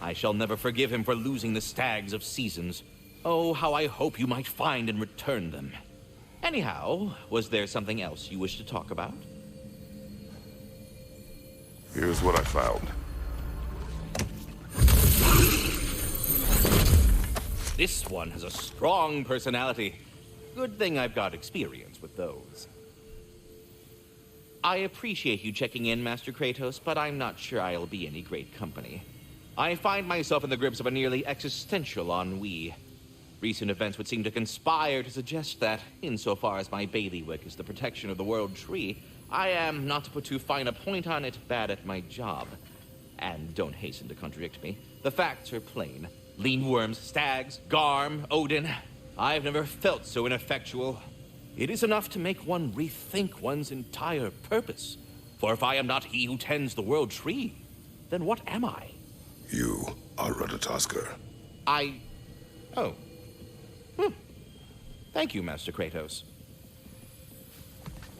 I shall never forgive him for losing the stags of seasons. Oh, how I hope you might find and return them. Anyhow, was there something else you wish to talk about? Here's what I found. This one has a strong personality. Good thing I've got experience with those. I appreciate you checking in, Master Kratos, but I'm not sure I'll be any great company. I find myself in the grips of a nearly existential ennui. Recent events would seem to conspire to suggest that, insofar as my bailiwick is the protection of the World Tree, I am, not to put too fine a point on it, bad at my job. And don't hasten to contradict me. The facts are plain. Lean worms, stags, Garm, Odin. I've never felt so ineffectual. It is enough to make one rethink one's entire purpose. For if I am not he who tends the World Tree, then what am I? You are Ratatoskr. Oh. Thank you, Master Kratos.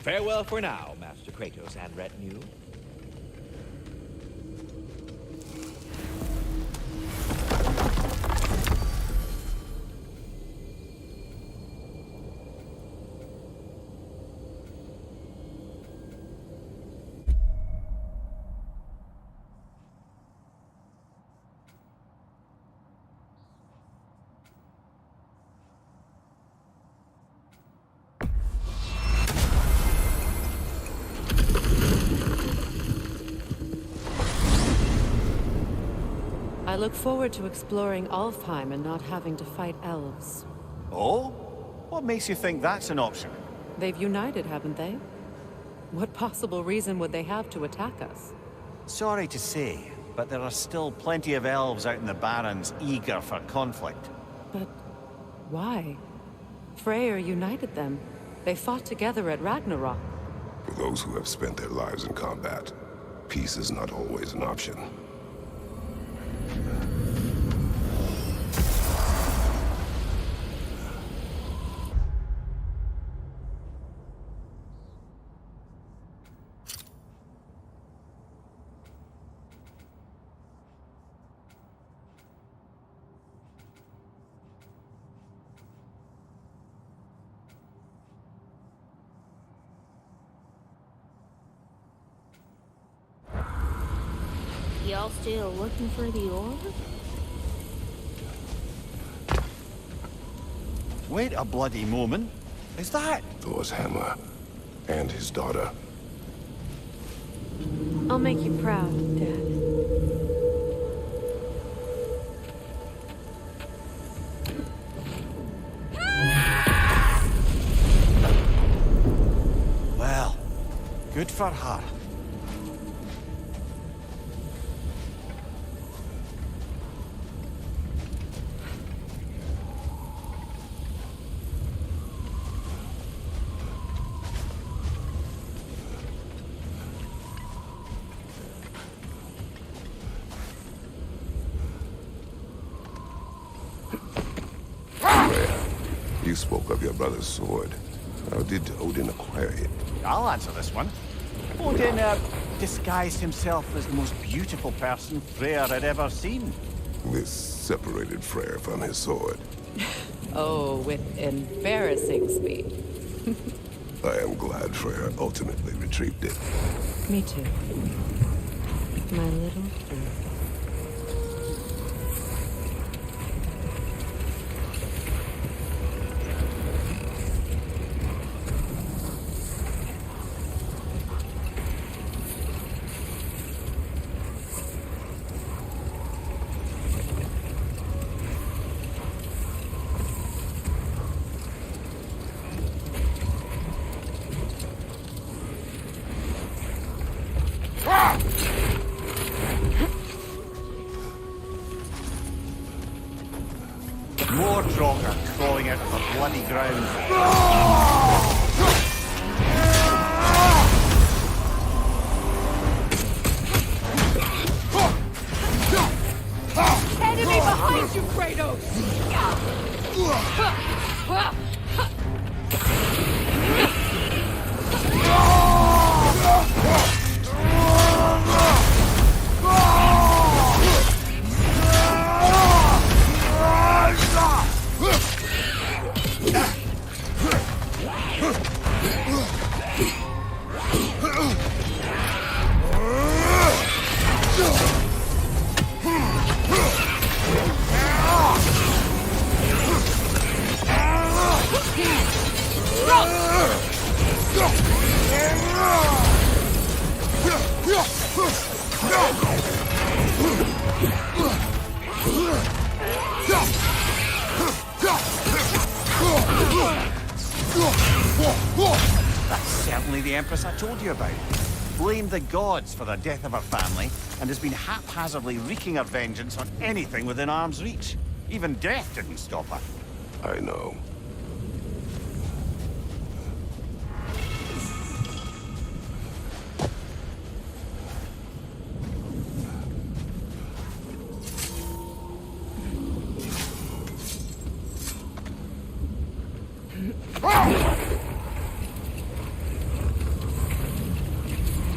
Farewell for now, Master Kratos and retinue. I look forward to exploring Alfheim and not having to fight elves. Oh? What makes you think that's an option? They've united, haven't they? What possible reason would they have to attack us? Sorry to say, but there are still plenty of elves out in the Barrens eager for conflict. But why? Freyr united them. They fought together at Ragnarok. For those who have spent their lives in combat, peace is not always an option. Y'all still looking for the orb? Wait a bloody moment. Is that? Thor's hammer. And his daughter. I'll make you proud, Dad. Well, good for her. You spoke of your brother's sword. How did Odin acquire it? I'll answer this one. Odin disguised himself as the most beautiful person Freyr had ever seen. This separated Freyr from his sword. Oh, with embarrassing speed. I am glad Freyr ultimately retrieved it. Me too. My little friend. More Draugr crawling out of the bloody ground. Enemy behind you, Kratos! That's certainly the Empress I told you about. Blamed the gods for the death of her family, and has been haphazardly wreaking her vengeance on anything within arm's reach. Even death didn't stop her. I know.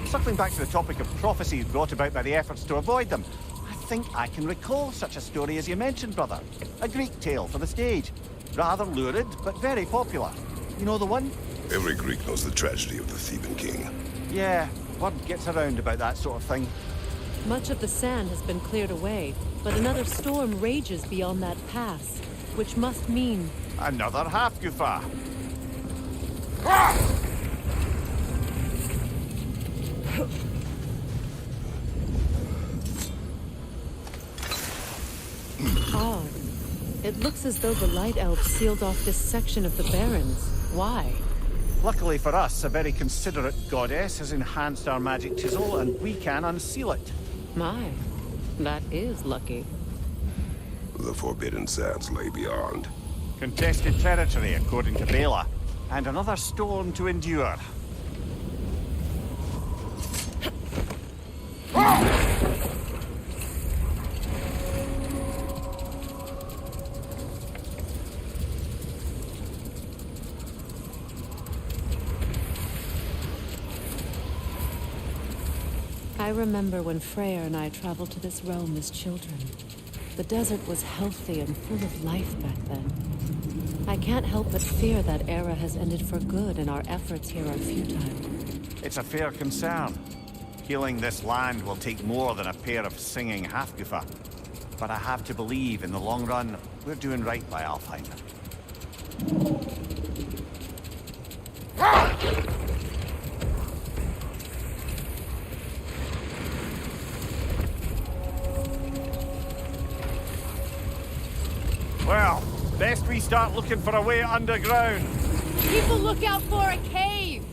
Circling back to the topic of prophecies brought about by the efforts to avoid them, I think I can recall such a story as you mentioned, brother. A Greek tale for the stage. Rather lurid, but very popular. You know the one? Every Greek knows the tragedy of the Theban king. Yeah, word gets around about that sort of thing. Much of the sand has been cleared away, but another storm rages beyond that pass, which must mean... Another half-goofa. Odd. It looks as though the Light Elves sealed off this section of the Barrens. Why? Luckily for us, a very considerate goddess has enhanced our magic chisel, and we can unseal it. My, that is lucky. The Forbidden Sands lay beyond. Contested territory, according to Bela, and another storm to endure. I remember when Freyr and I traveled to this realm as children. The desert was healthy and full of life back then. I can't help but fear that era has ended for good and our efforts here are futile. It's a fair concern. Healing this land will take more than a pair of singing half-goofa. But I have to believe in the long run, we're doing right by Alfheim. Well, best we start looking for a way underground. People look out for a cave!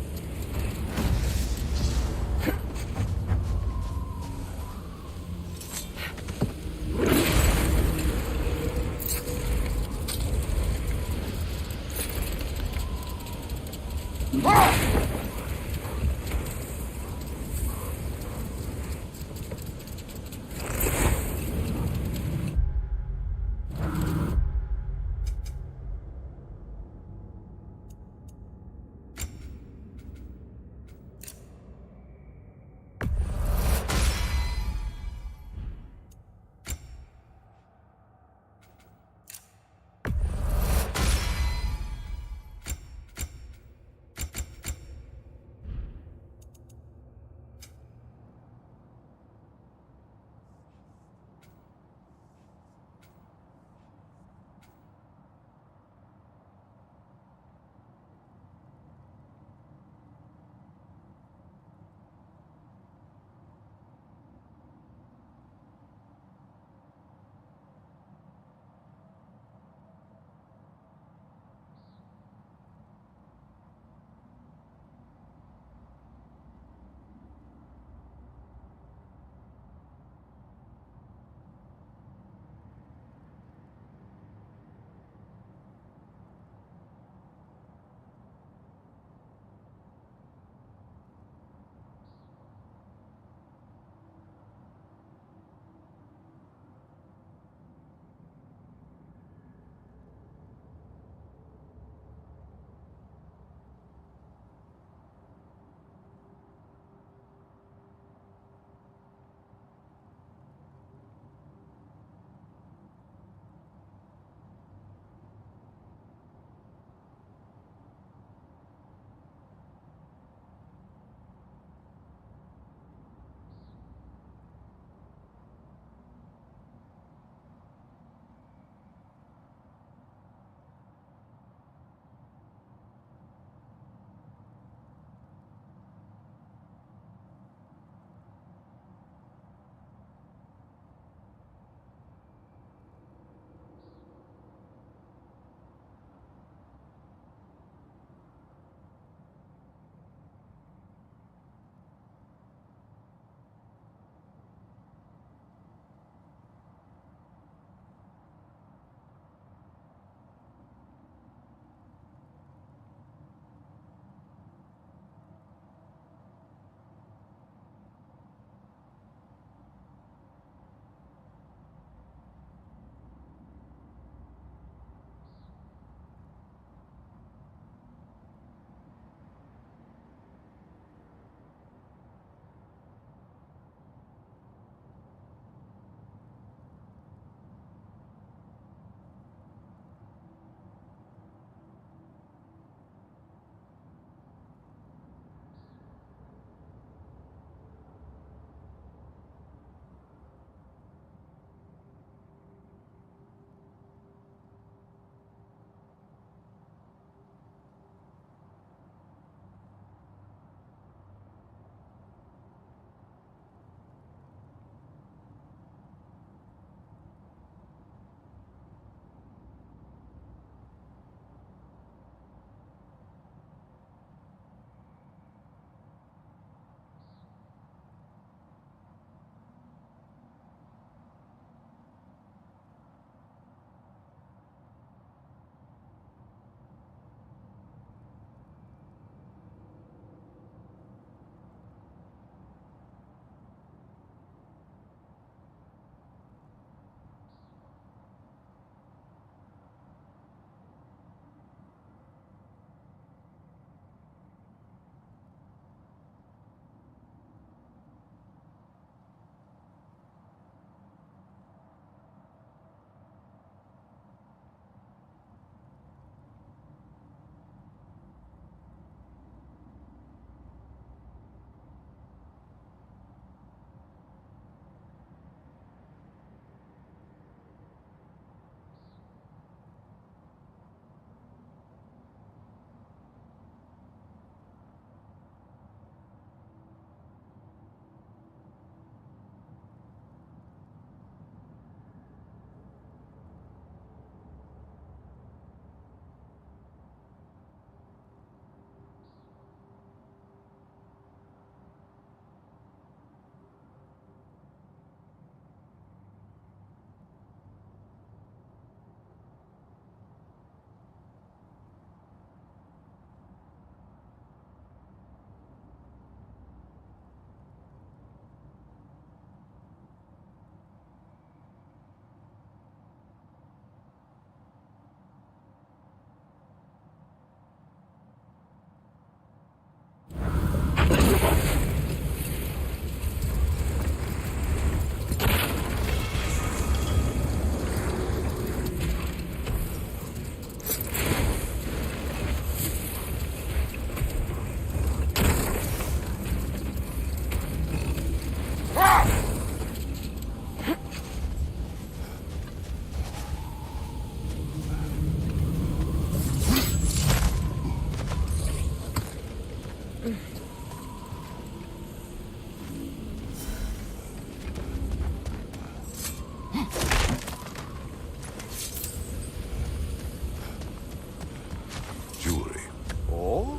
Jewelry. Oh?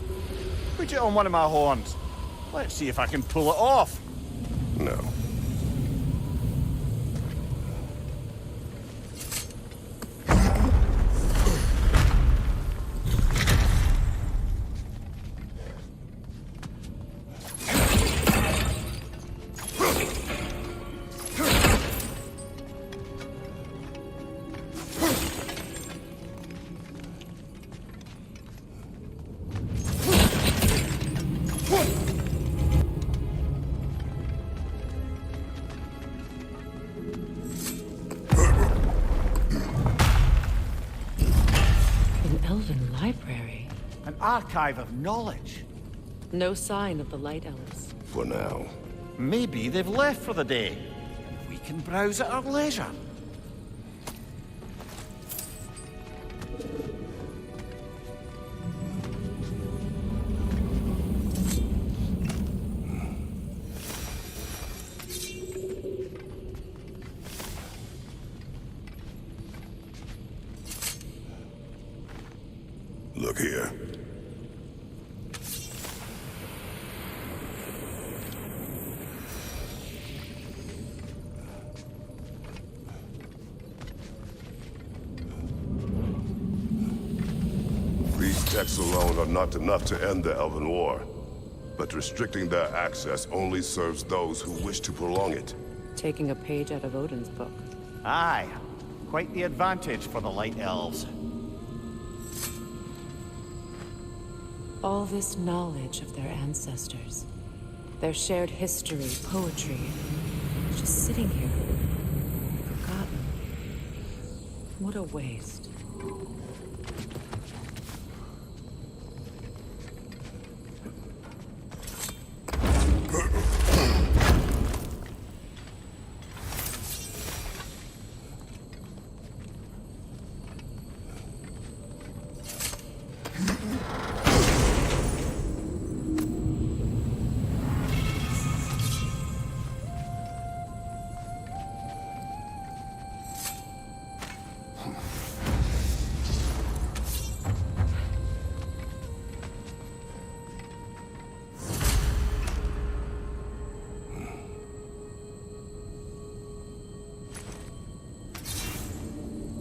Put it on one of my horns. Let's see if I can pull it off. No. An elven library. An archive of knowledge. No sign of the Light Elves. For now. Maybe they've left for the day. We can browse at our leisure. Look here. These texts alone are not enough to end the Elven War. But restricting their access only serves those who wish to prolong it. Taking a page out of Odin's book. Aye. Quite the advantage for the Light Elves. All this knowledge of their ancestors, their shared history, poetry, just sitting here, forgotten. What a waste.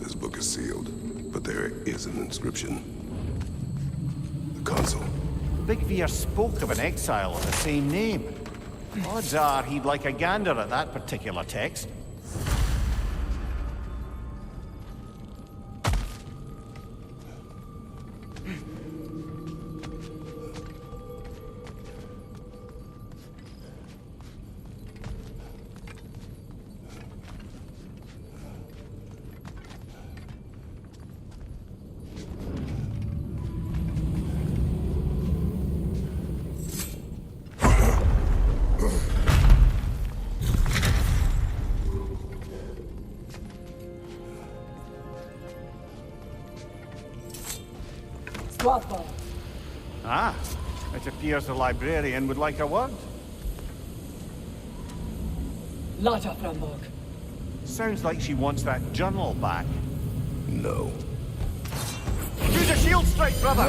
This book is sealed, but there is an inscription. The console. Big Veer spoke of an exile of the same name. Odds are he'd like a gander at that particular text. Ah, it appears the librarian would like a word. Lata Framborg. Sounds like she wants that journal back. No. Use a shield strike, brother!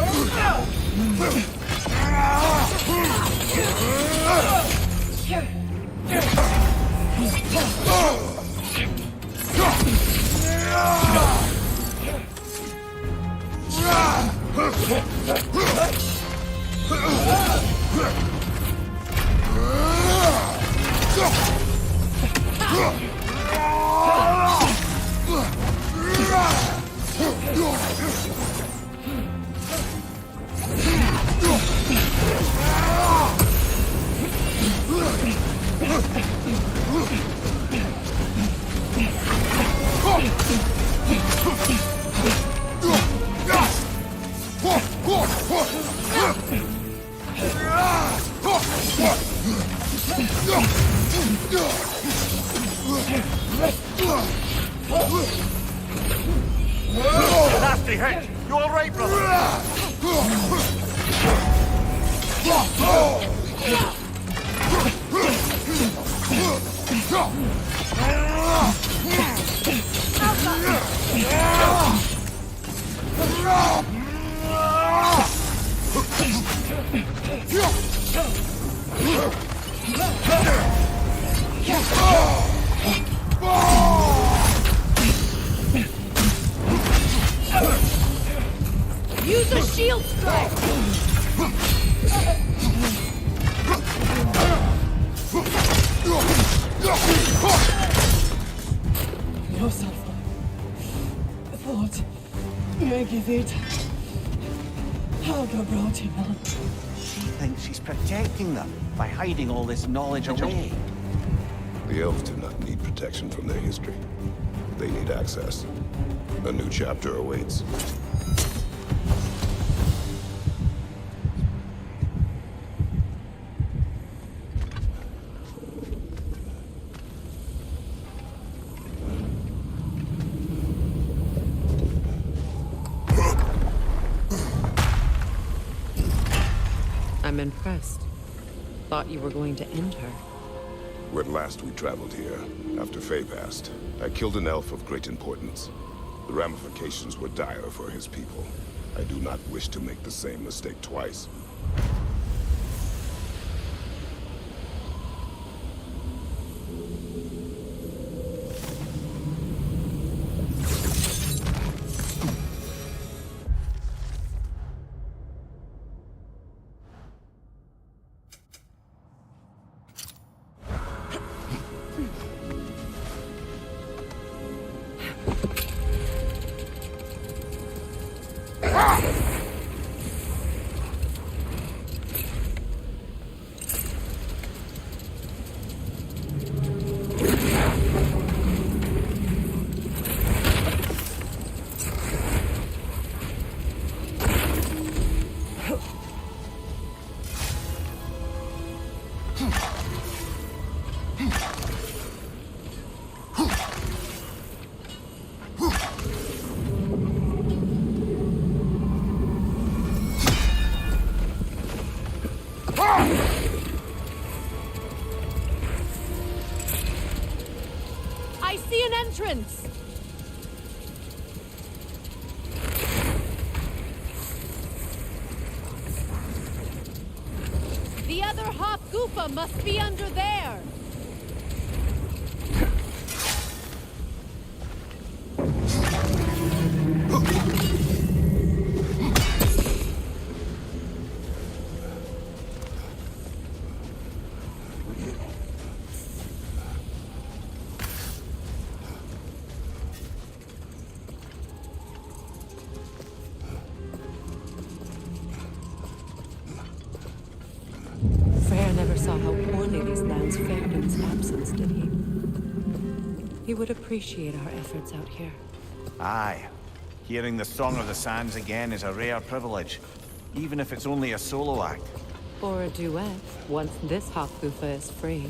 Nasty hit! You all right, brother? Use a shield strike! Yourself. Thought. Megivit. Helga brought him on. She thinks she's protecting them by hiding all this knowledge away. The elves do not need protection from their history. They need access. A new chapter awaits. I'm impressed. Thought you were going to end her. When last we traveled here, after Faye passed, I killed an elf of great importance. The ramifications were dire for his people. I do not wish to make the same mistake twice. I see an entrance! The other Hop-Goofa must be under there! Never saw how poorly these lands fared in his absence, did he? He would appreciate our efforts out here. Aye. Hearing the Song of the Sands again is a rare privilege, even if it's only a solo act. Or a duet, once this Hop-Goofa is free.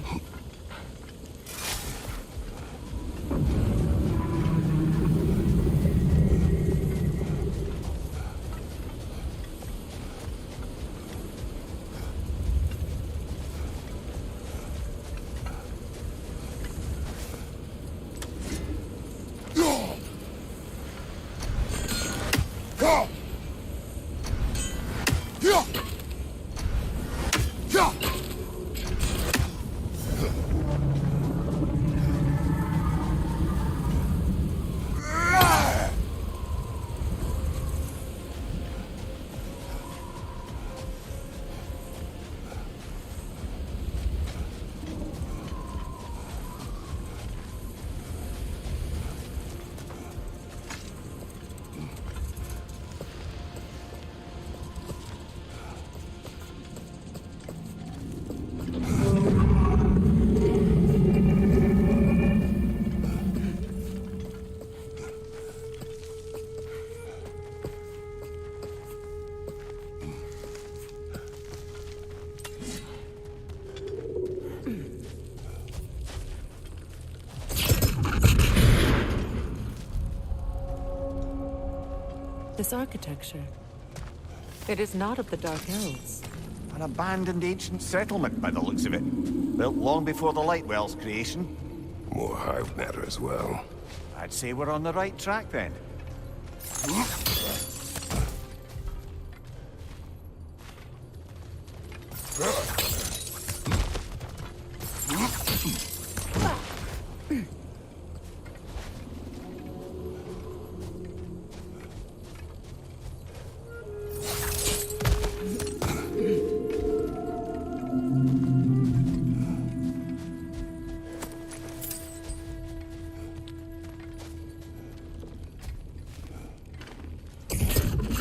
This architecture. It is not of the Dark Elves. An abandoned ancient settlement by the looks of it. Built long before the Lightwell's creation. More hive matter as well. I'd say we're on the right track then.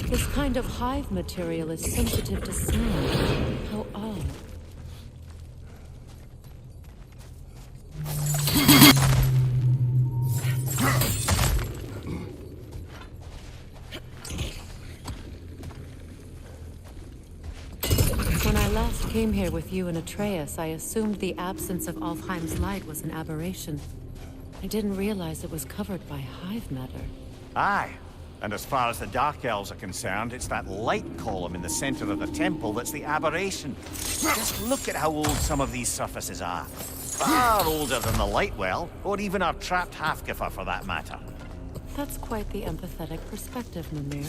This kind of hive material is sensitive to sound. How odd. When I last came here with you and Atreus, I assumed the absence of Alfheim's light was an aberration. I didn't realize it was covered by hive matter. Aye. And as far as the Dark Elves are concerned, it's that light column in the center of the temple that's the aberration. Just look at how old some of these surfaces are. Far older than the Lightwell, or even our trapped Halfgiffer for that matter. That's quite the empathetic perspective, Mimir.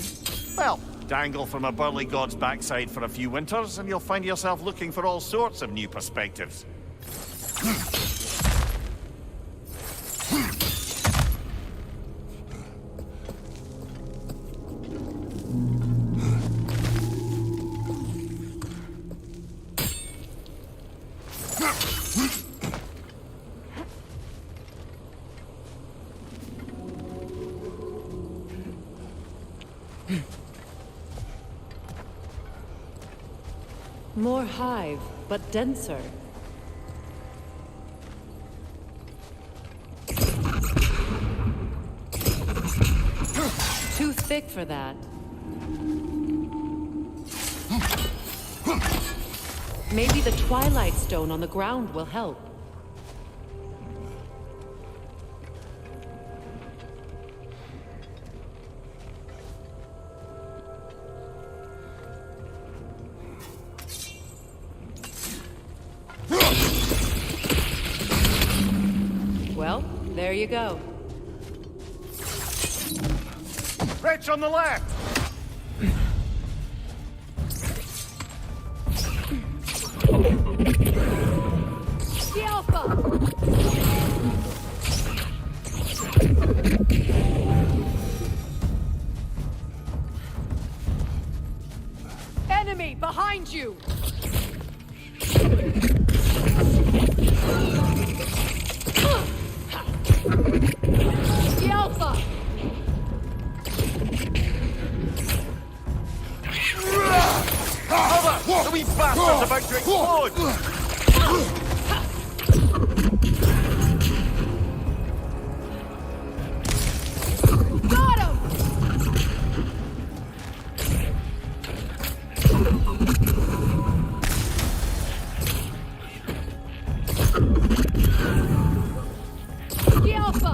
Well, dangle from a burly god's backside for a few winters, and you'll find yourself looking for all sorts of new perspectives. More hive, but denser. Too thick for that. Maybe the Twilight Stone on the ground will help. Well, there you go. Wretch on the left! The Alpha! Enemy behind you! The Alpha! Cover! The wee bastard's about to explode! Got him! The Alpha!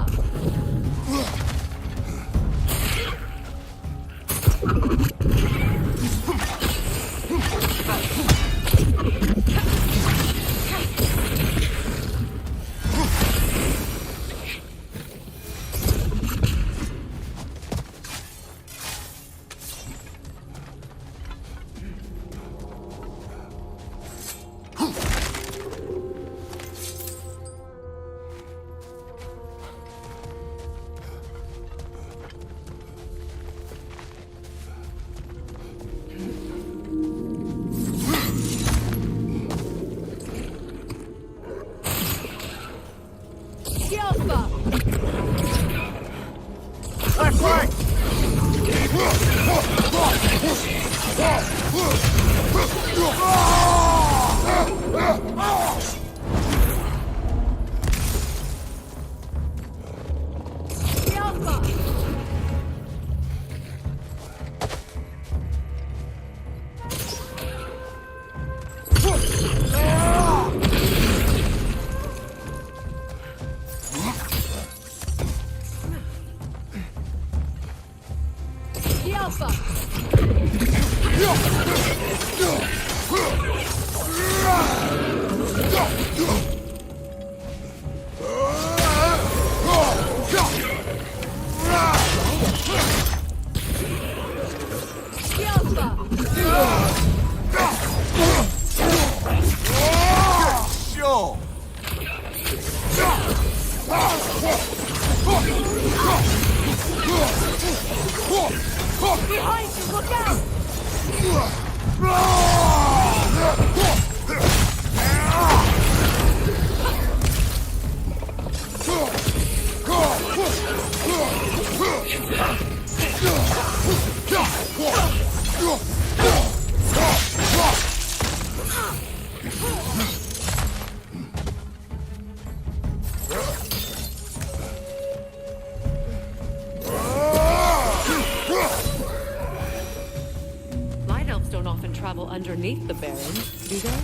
hate the Baron, do they?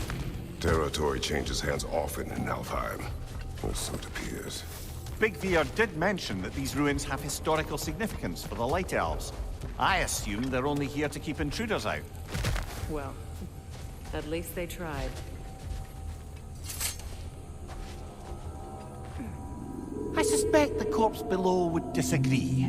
Territory changes hands often in Alfheim. Or so it appears. Big Veer did mention that these ruins have historical significance for the Light Elves. I assume they're only here to keep intruders out. Well, at least they tried. I suspect the corpse below would disagree.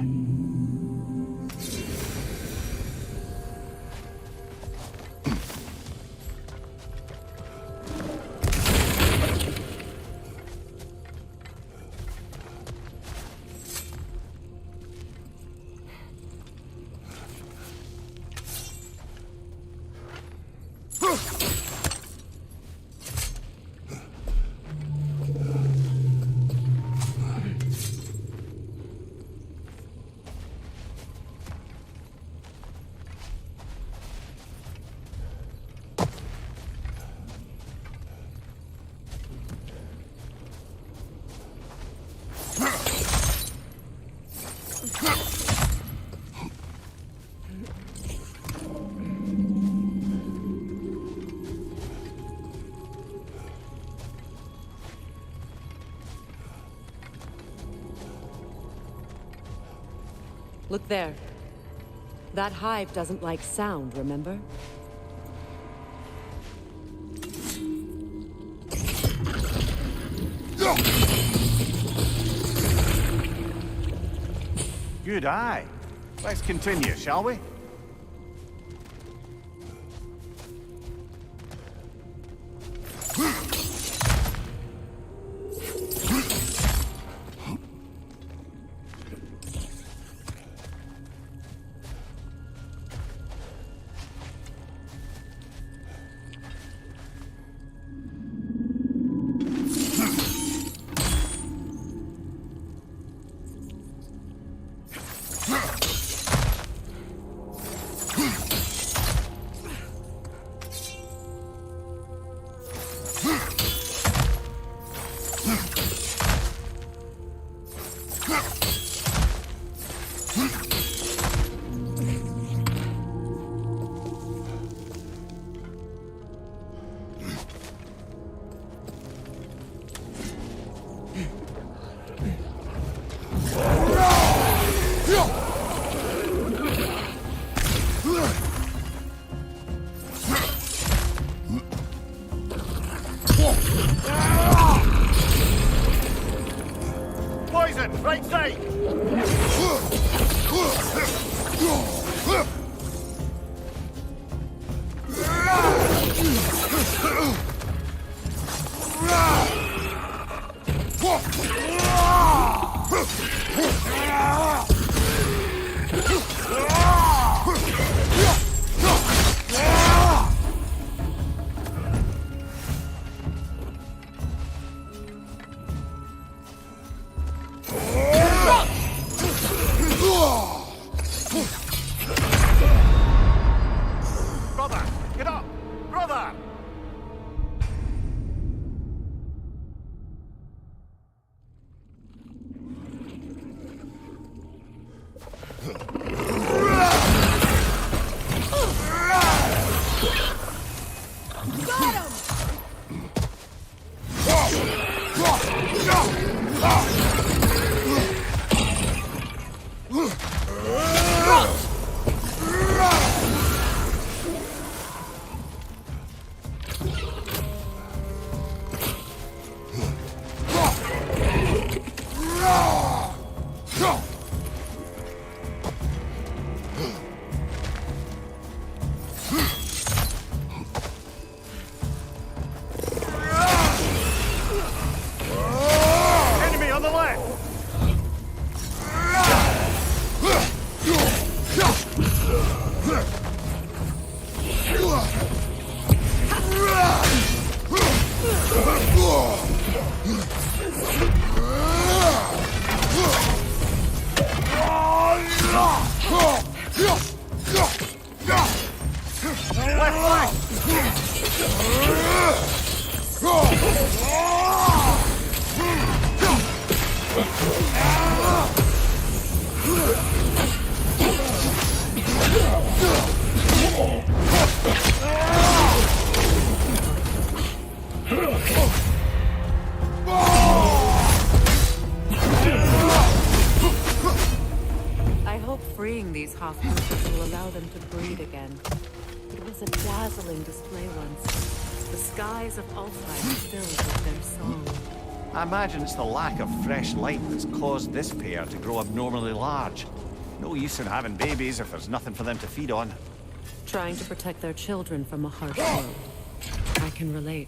Look there. That hive doesn't like sound, remember? Good eye. Let's continue, shall we? Poison, right side! Brother, get up! Brother! Enemy on the left! Left flank! these half-brothers will allow them to breed again. It was a dazzling display once. The skies of Alfheim filled with their song. I imagine it's the lack of fresh light that's caused this pair to grow abnormally large. No use in having babies if there's nothing for them to feed on. Trying to protect their children from a harsh world. I can relate.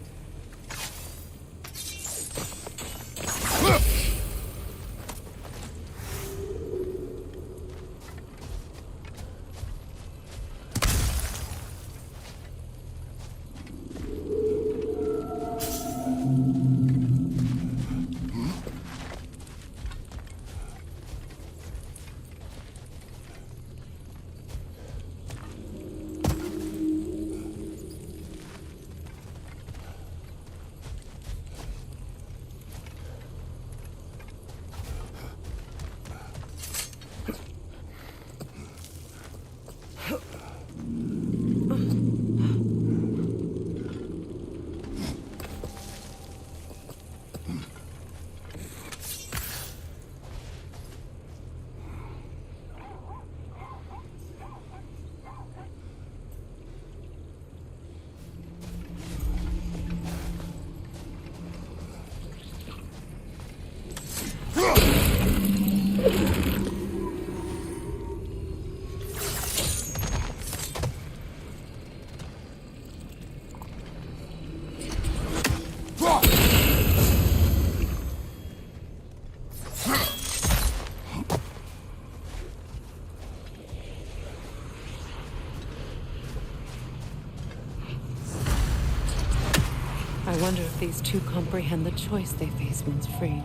I wonder if these two comprehend the choice they face once freed.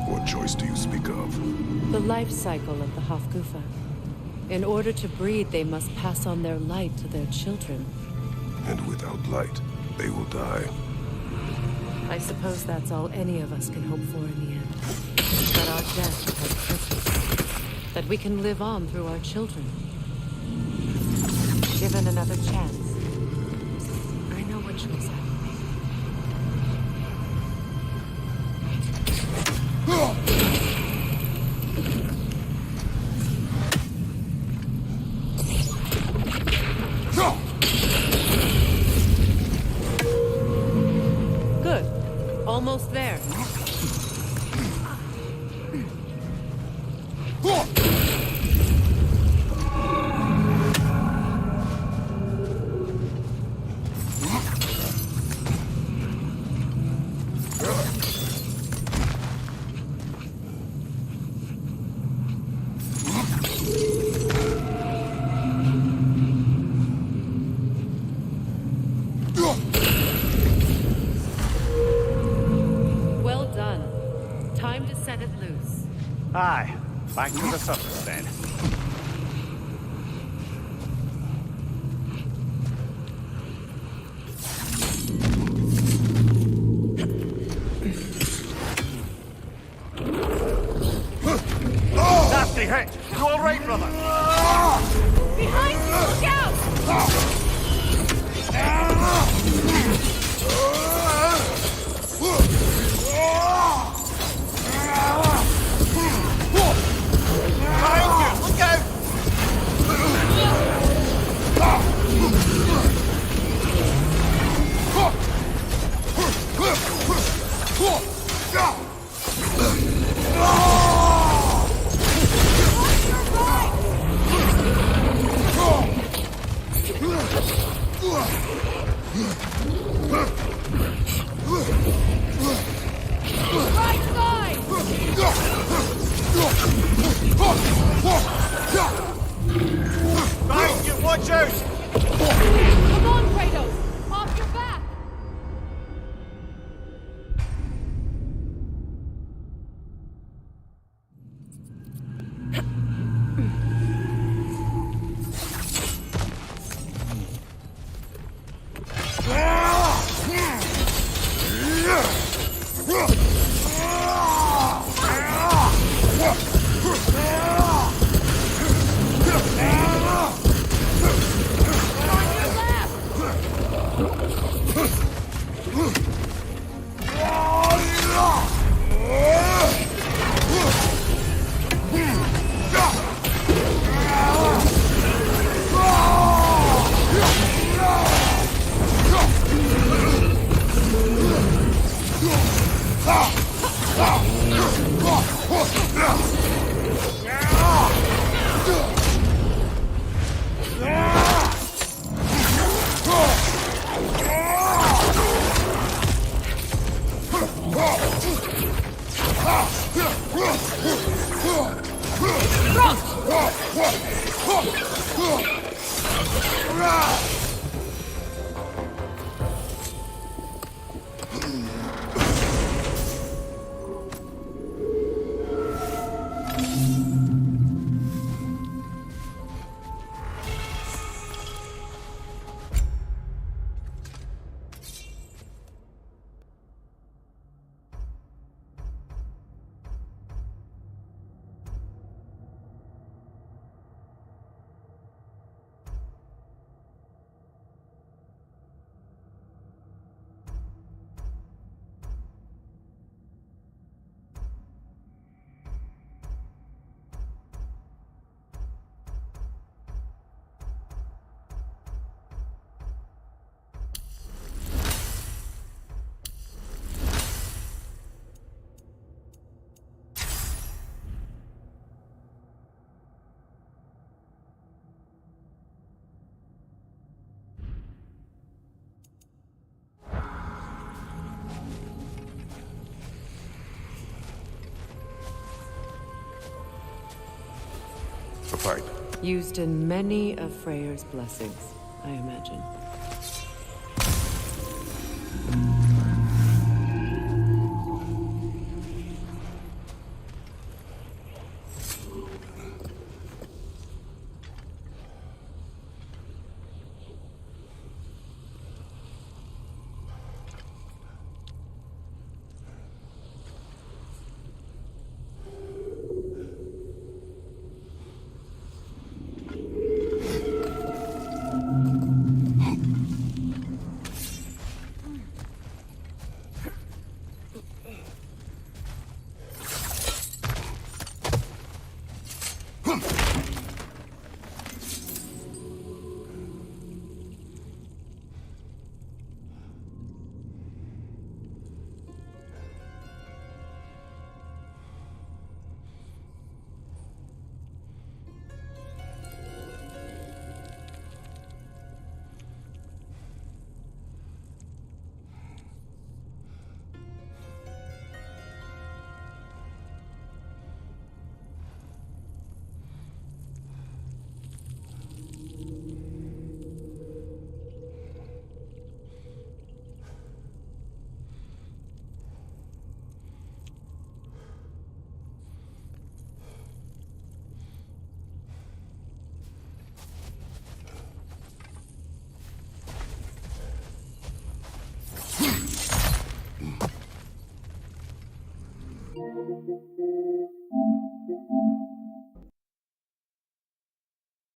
What choice do you speak of? The life cycle of the Hofgufa. In order to breed, they must pass on their light to their children. And without light, they will die. I suppose that's all any of us can hope for in the end. That our death has purpose. That we can live on through our children. Given another chance, I know what choice I will make. Good. Almost there. Well done. Time to set it loose. Aye, back to the surface then. Nasty hit! You all right, brother? Behind you! Look out! Behind you! Look out! Right side! Behind you! Watch out! Come on, Kratos! Off your back! A pipe. Used in many of Freyr's blessings, I imagine.